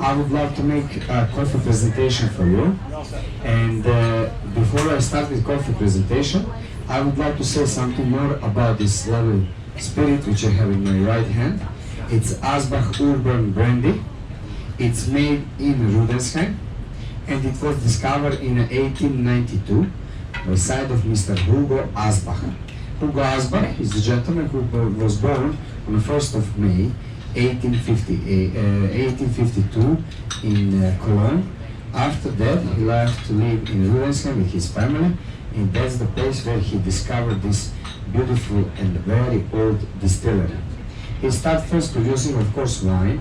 I would love to make a coffee presentation for you. And before I start with coffee presentation, I would like to say something more about this lovely spirit which I have in my right hand. It's Asbach Urban Brandy. It's made in Rüdesheim, and it was discovered in 1892 by side of Mr. Hugo Asbach. Hugo Asbach is the gentleman who was born on the 1st of May 1852 in Cologne. After that, he left to live in Rüdesheim with his family, and that's the place where he discovered this beautiful and very old distillery. He started first producing, of course, wine,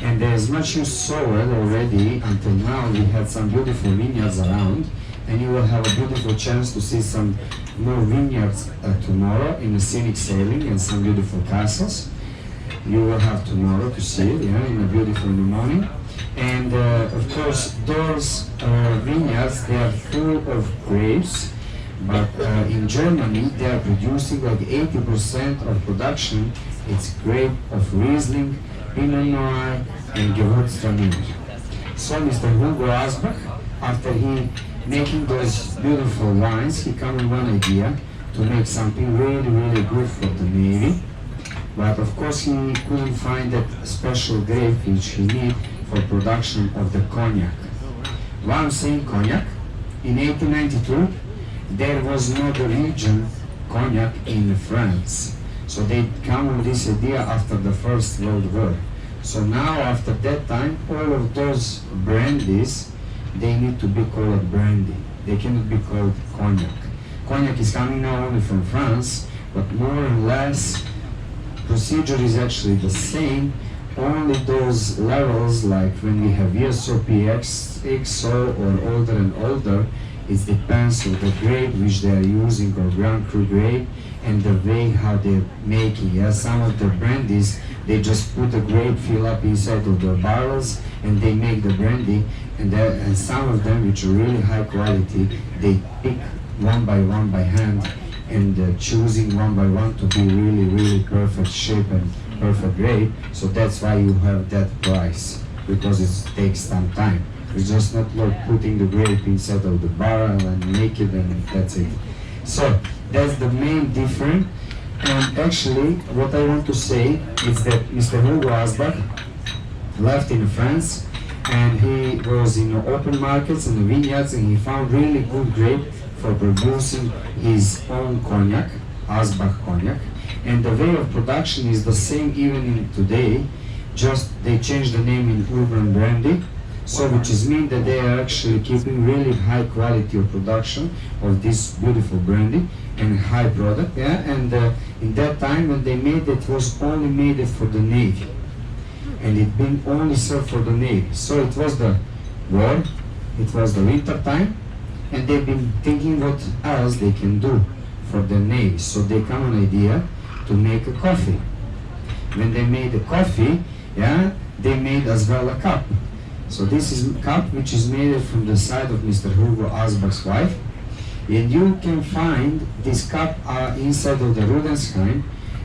and as much you saw it already until now, we had some beautiful vineyards around, and you will have a beautiful chance to see some more vineyards tomorrow in the scenic sailing and some beautiful castles. You will have tomorrow to see it, yeah, in a beautiful morning. And of course, those vineyards, they are full of grapes, but in Germany, they are producing like 80% of production. It's grape of Riesling, Pinot Noir, and Gewürztraminer. So Mr. Hugo Asbach, after he making those beautiful wines, he came with one idea to make something really, really good for the Navy. But of course he couldn't find that special grape which he need for production of the cognac. Why I'm saying cognac? In 1892, there was no region cognac in France. So they come with this idea after the First World War. So now after that time, all of those brandies, they need to be called brandy. They cannot be called cognac. Cognac is coming now only from France, but more or less procedure is actually the same. Only those levels, like when we have ESOP, XO, or older and older, it depends on the grape which they are using, or Grand Cru grape, and the way how they're making. Yeah, some of the brandies, they just put the grape, fill up inside of the barrels, and they make the brandy. And some of them, which are really high quality, they pick one by hand, and choosing one by one to be really, really perfect shape and perfect grape. So that's why you have that price, because it takes some time. It's just not like putting the grape inside of the barrel and make it and that's it. So that's the main difference. And actually, what I want to say is that Mr. Hugo Asbach left in France, and he was in open markets and the vineyards, and he found really good grape for producing his own cognac, Asbach cognac. And the way of production is the same even in today, just they changed the name in Urban Brandy. So which is mean that they are actually keeping really high quality of production of this beautiful brandy and high product, yeah. And in that time when they made it, was only made it for the Navy, and it been only served for the Navy. So it was the war, it was the winter time, and they've been thinking what else they can do for the Navy. So they come an idea to make a coffee. When they made the coffee, yeah, they made as well a cup. So this is a cup which is made from the side of Mr. Hugo Asbach's wife, and you can find this cup inside of the Rüdesheim,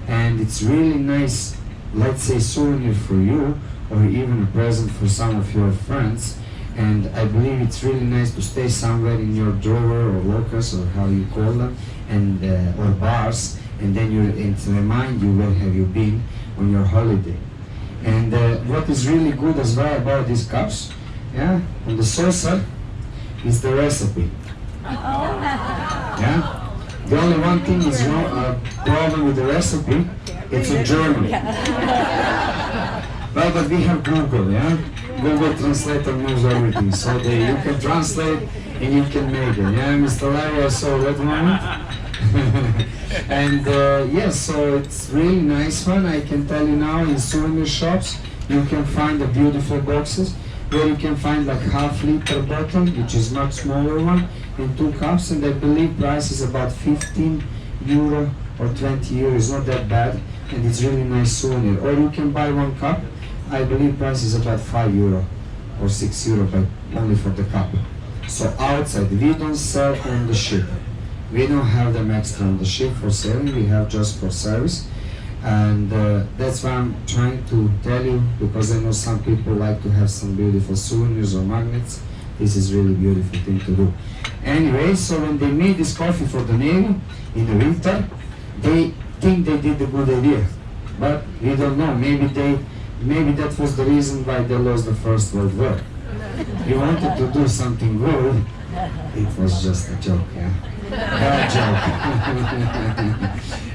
and it's really nice, let's say, souvenir for you, or even a present for some of your friends. And I believe it's really nice to stay somewhere in your drawer or lockers, or how you call them, and or bars, and then it remind you where have you been on your holiday. And what is really good as well about these cups, yeah, on the saucer is the recipe. Yeah, the only one thing is no problem with the recipe, it's in German. Well, but we have Google, yeah. Google Translator knows everything, so you can translate and you can make it. Yeah, Mr. Larry, I saw that moment. And yes, so it's really nice one. I can tell you now, in souvenir shops you can find the beautiful boxes where you can find like half-liter bottle, which is much smaller one, in 2 cups, and I believe price is about 15 euro or 20 euro. It's not that bad, and it's really nice souvenir. Or you can buy 1 cup. I believe price is about 5 euro or 6 euro, but only for the cup. So outside, we don't sell on the ship. We don't have them extra on the ship for selling, we have just for service. And that's why I'm trying to tell you, because I know some people like to have some beautiful souvenirs or magnets. This is really beautiful thing to do. Anyway, so when they made this coffee for the Navy in the winter, they think they did a good idea, but we don't know. Maybe that was the reason why they lost the First World War. We wanted to do something good. It was just a joke, yeah. Bad joke.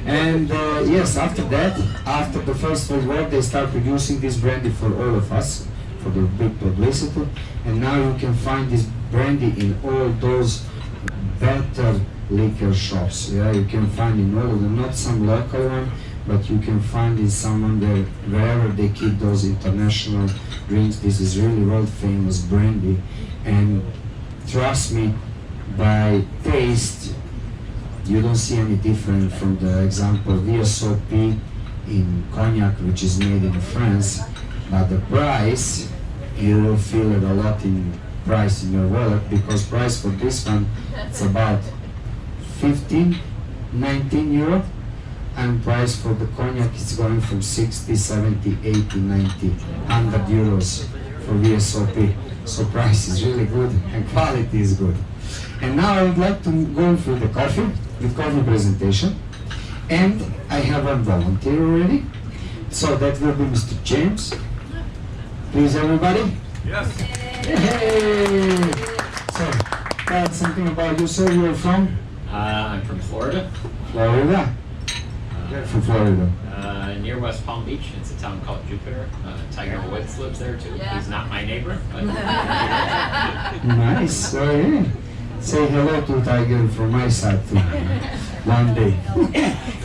And yes, after that, after the First World War, they start producing this brandy for all of us, for the big publicity. And now you can find this brandy in all those better liquor shops. Yeah, you can find in all of them, not some local one, but you can find in someone there, wherever they keep those international drinks. This is really world famous brandy, and trust me, by taste, you don't see any different from the example VSOP in cognac, which is made in France. But the price, you will feel it a lot in price in your wallet, because price for this one, it's about 15, 19 euro, and price for the cognac is going from 60, 70, 80, 90, 100 euros for VSOP. So price is really good and quality is good. And now I would like to go through the coffee presentation. And I have one volunteer already. So that will be Mr. James. Please, everybody. Yes. Hey! So, tell us something about you, sir. You're from? I'm from Florida. Florida? Where from Florida? Near West Palm Beach. It's a town called Jupiter. Tiger Woods lives there too. Yeah. He's not my neighbor, but Nice. So, yeah. Say hello to Tiger from my side too. One day.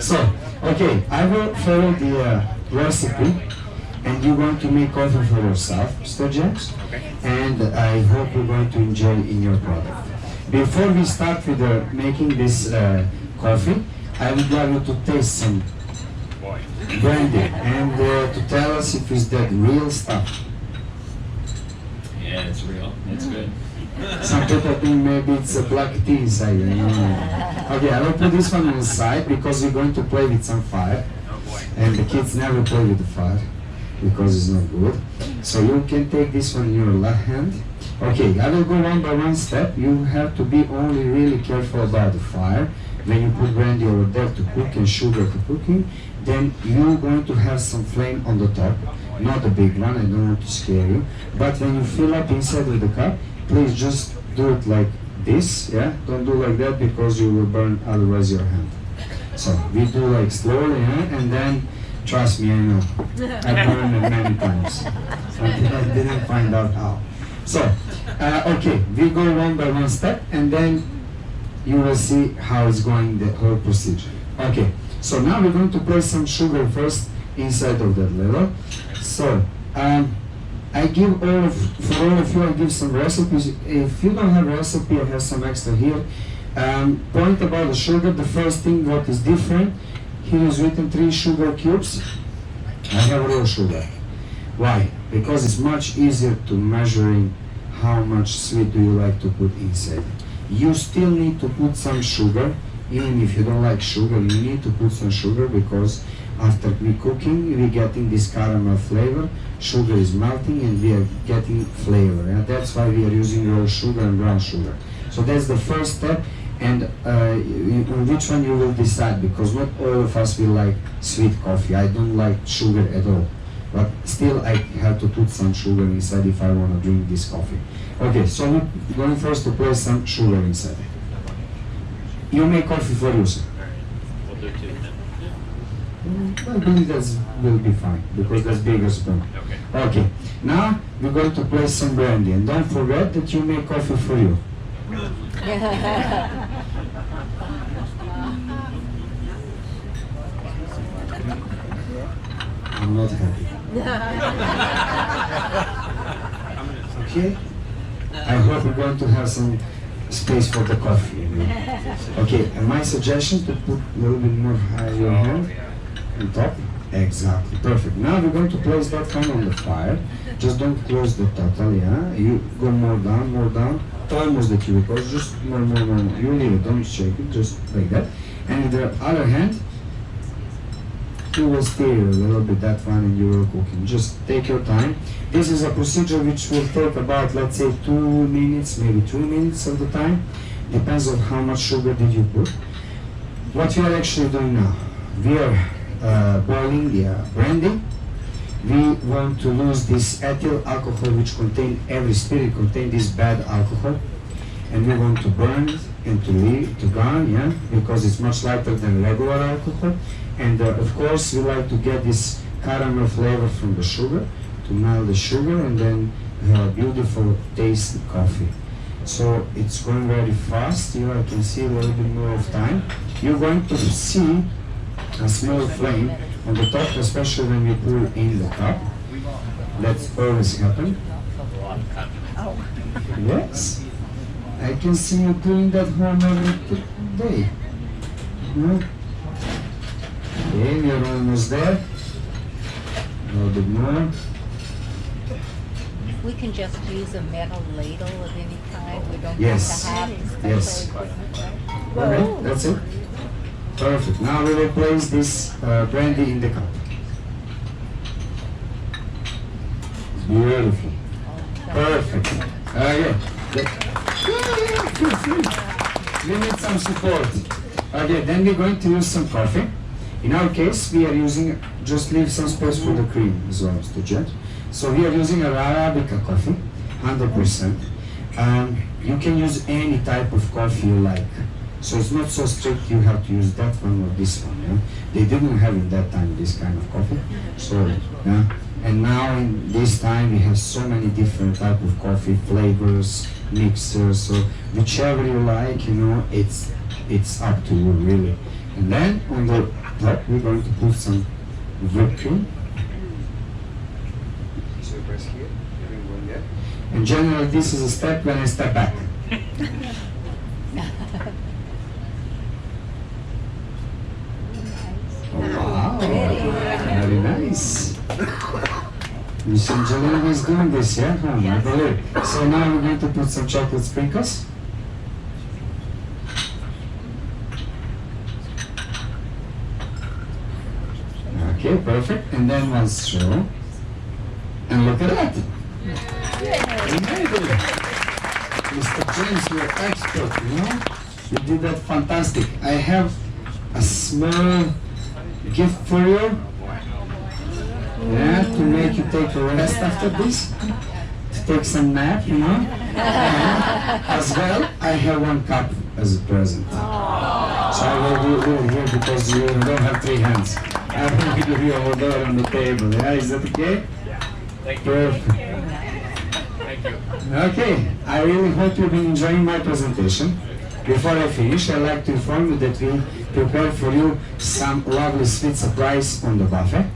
So, okay, I will follow the recipe, and you're going to make coffee for yourself, Mr. James. okay. And I hope you're going to enjoy in your product. Before we start with making this coffee, I would like you to taste some Boy. brandy and to tell us if it's that real stuff. Yeah, it's real. It's good. Some people think maybe it's a black tea inside. Okay, I will put this one on the side because we're going to play with some fire. Oh boy. And the kids never play with the fire because it's not good. So you can take this one in your left hand. Okay, I will go one by one step. You have to be only really careful about the fire. When you put brandy over there to cook and sugar to cooking, then you're going to have some flame on the top. Not a big one, I don't want to scare you. But when you fill up inside of the cup, please just do it like this, yeah? Don't do like that because you will burn otherwise your hand. So we do like slowly, yeah? And then, trust me, I know. I burned it many times. Until I didn't find out how. So, okay, we go one by one step and then you will see how it's going, the whole procedure. Okay, so now we're going to place some sugar first inside of that level. So, I give for all of you, I give some recipes. If you don't have a recipe, I have some extra here. Point about the sugar, the first thing what is different, here is written 3 sugar cubes. I have raw sugar. Why? Because it's much easier to measuring how much sweet do you like to put inside. You still need to put some sugar, even if you don't like sugar, you need to put some sugar because after we cooking, we're getting this caramel flavor, sugar is melting and we are getting flavor. And that's why we are using raw sugar and brown sugar. So that's the first step, and on which one you will decide, because not all of us will like sweet coffee. I don't like sugar at all. But still I have to put some sugar inside if I want to drink this coffee. Okay, so we're going first to place some sugar inside. You make coffee for you, sir. We'll do 2 then. I believe that will be fine, because that's bigger spoon. Okay. Okay, now we're going to place some brandy, and don't forget that you make coffee for you. I'm not happy. Okay? I hope we're going to have some space for the coffee. You know? Okay, and my suggestion to put a little bit more higher your hand on top. Exactly, perfect. Now we're going to place that one on the fire. Just don't close the total, yeah? You go more down, almost the cubicles, just more. You leave it, don't shake it, just like that. And with the other hand, you will stir a little bit that one and you will cooking. Just take your time. This is a procedure which will take about, let's say, 2 minutes, maybe 3 minutes of the time. Depends on how much sugar did you put. What we are actually doing now, we are boiling the brandy. We want to lose this ethyl alcohol which contain, every spirit contain this bad alcohol, and we want to burn it and to leave to gone, yeah, because it's much lighter than regular alcohol. And of course we like to get this caramel flavor from the sugar, to melt the sugar and then beautiful tasty coffee. So it's going very fast. You I can see a little bit more of time. You're going to see a small flame on the top, especially when you pour in the cup. That's always happen. Yes, I can see you doing that home every day. Okay, we're almost there. A little bit more. We can just use a metal ladle of any kind. We don't Yes. have to have special Yes. equipment, right? Okay, that's it. Perfect. Now we will place this brandy in the cup. Beautiful. Perfect. Okay. Feel free. We need some support. Okay, then we're going to use some coffee. In our case, we are using, just leave some space for the cream as well, Mr. Jet. So we are using a Arabica coffee, 100%. You can use any type of coffee you like. So it's not so strict you have to use that one or this one. Yeah? They didn't have in that time this kind of coffee. So, yeah. And now in this time we have so many different type of coffee flavors, mixers. So whichever you like, you know, it's up to you really. And then on the top we're going to put some whipped cream. So press here, everyone there. And generally this is a step when I step back. Wow, very nice. Miss Angelina is doing this, yeah? I believe. So now we're going to put some chocolate sprinkles. Okay, perfect. And then one straw. And look at that. We made it. Mr. James, you're expert, you know? You did that fantastic. I have a small gift for you. Yeah, to make you take a rest after this. To take some nap, you know? And as well, I have one cup as a present. So I will do it here because you don't have 3 hands. I will give you over there on the table. Yeah, is that okay? Thank you. Perfect. Thank you. Okay, I really hope you've been enjoying my presentation. Before I finish, I'd like to inform you that we prepared for you some lovely sweet surprise on the buffet.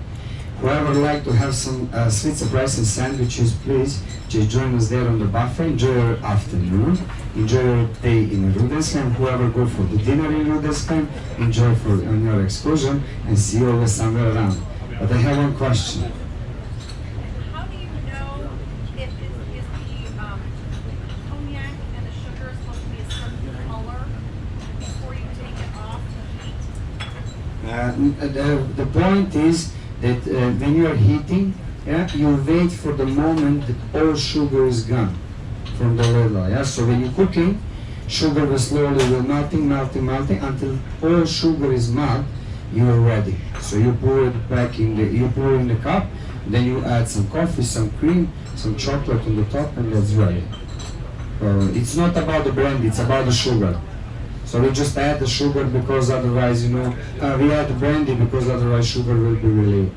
Whoever would like to have some sweet surprise and sandwiches, please just join us there on the buffet. Enjoy your afternoon. Enjoy your day in Rüdesheim. Whoever go for the dinner in Rüdesheim, enjoy on your excursion and see you always somewhere around. But I have one question. How do you know if the cognac and the sugar is supposed to be a certain color before you take it off to heat? The point is that when you are heating, yeah, you wait for the moment that all sugar is gone from the ladle. Yeah? So when you're cooking, sugar will slowly melting until all sugar is melt. You are ready. So you pour it back in the cup. Then you add some coffee, some cream, some chocolate on the top, and that's ready. It's not about the brandy; it's about the sugar. So we just add the sugar because otherwise, you know, we add the brandy because otherwise sugar will be really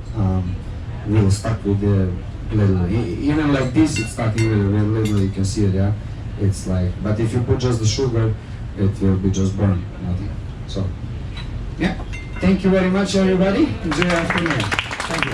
stuck with the ladle. Even like this, it's stuck with the ladle. You can see it, yeah. It's like, but if you put just the sugar, it will be just burned, nothing. So, yeah. Thank you very much, everybody. Enjoy your afternoon. Thank you.